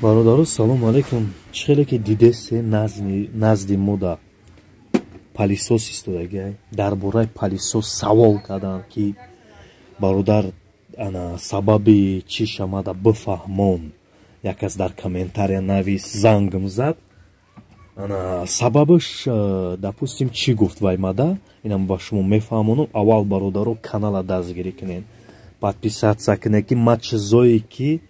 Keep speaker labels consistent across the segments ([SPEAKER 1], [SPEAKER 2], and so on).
[SPEAKER 1] Бародаро, салом алейкум. Чӣ хеле ки дидесе назди мода палисос истодагай. Дар бораи палисос савол карданд ки бародар сабаби чӣ шамада бифаҳмон. Якас дар комментария навис, зангм зад. Сабабаш допустим чӣ гуфт вай мада? Инам ба шумо мефаҳмонам. Аввал бародаро канала дастгирӣ кунед. Подписатсия кунед ки ма чизое ки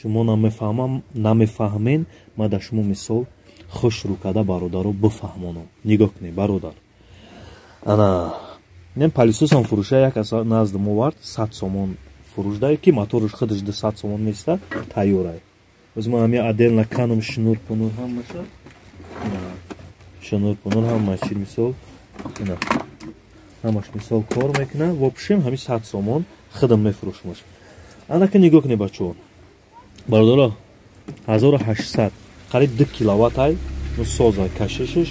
[SPEAKER 1] шумо намефаҳмен, ма да шумо мисол хушрӯ карда бародаро бифаҳмонам. Нигоҳ кунед бародар. Мен палисосам фурӯша якас назди мо вард 100 сомон фурӯшда ки мотораш худаш 200 сомон места тайёрай. Оз ма ҳами отдельно канам шнур пунур ҳам маша. Шнур пунур ҳам машин мисол. Ина. Ҳамаш мисол кор мекуна. В общем ҳами 100 сомон худам мефурӯшмаш. Анака нигоҳ кунед бачо. Бародаро 1800 қариб 2 киловатт ай ну соза кашишаш.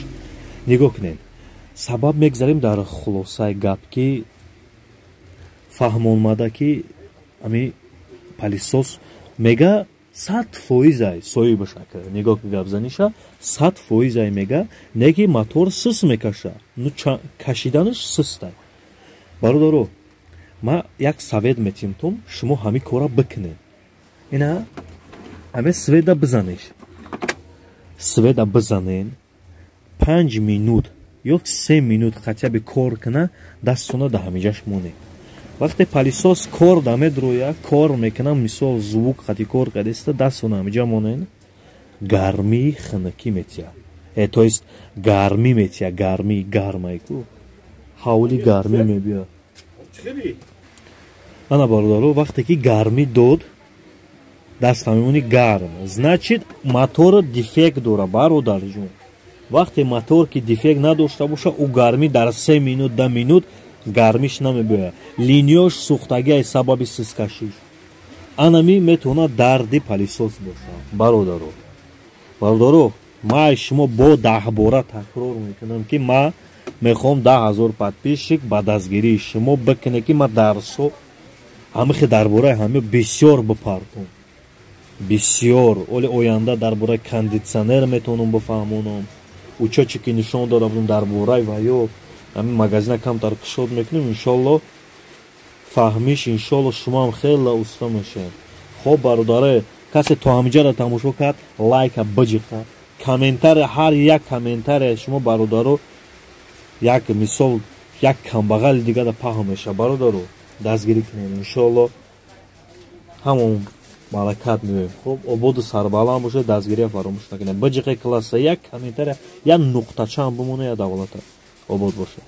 [SPEAKER 1] Нигоҳ кунед. Сабаб мегзарем дар хулосаи гап ки фаҳмонмада ки ами палисос мега 100% ай сои башака. Нигоҳ ки гапзаниша 100% ай мега неги мотор сис мекаша. Ну кашиданаш систай. Бародаро, ма як совет метимтум, шумо ҳами кора бикунед. Ина ҳаме сведа бизанеш. Сведа бизанен 5 минут ё 3 минут хотя бы кор куна, дастона да ҳамиҷаш монед. Вақте палисос кор да медроя, кор мекунам, мисол звук хати кор кадеста, дастона ҳамиҷа монед. Гарми хинаки метия. То есть гарми метия, гарми гармай ку. Ҳавли гарми мебия. Ана бародаро, вақте ки гарми дод, даст ҳамимони гарм. Значит, мотор дефект дора, бародар ҷон. Вақте мотор ки дефект надошта боша, у гарми дар 3 минут, 2 минут гармиш намебоя. Линияш сухтагиай сабаби сискашиш. Анами метавона дарди палисос боша. Бародаро. Бародаро, ма шумо бо 10 бора такрор мекунам ки ма мехом 10,000 подписчик ба дастгирии шумо бикуне ки ма дарсо ҳамихи дар бораи ҳами бисёр бипартом. Бисёр. Оли оянда дар бораи кондитсионер метавонам бифаҳмонам. Учочи ки нишон дода будам дар бораи ва ё ҳами магазина камтар кушод мекунем. Иншолло фаҳмиш, иншолло шумоам хеле уста мешед. Хоб бародаре, касе то ҳамиҷада тамошо кард, лайка биҷиқа. Комментария, ҳар як комментария шумо бародаро як мисол як камбағали дигада паҳн меша. Бародаро, дастгирӣ кунед. Иншолло ҳамон малакат мебинем. Хоб, ободу сарбаланд бошед, дастгирия фаромӯш накунед. Биҷиқи класса як комментария, як нуқтачаам бимона, я давлата. Обод бошед.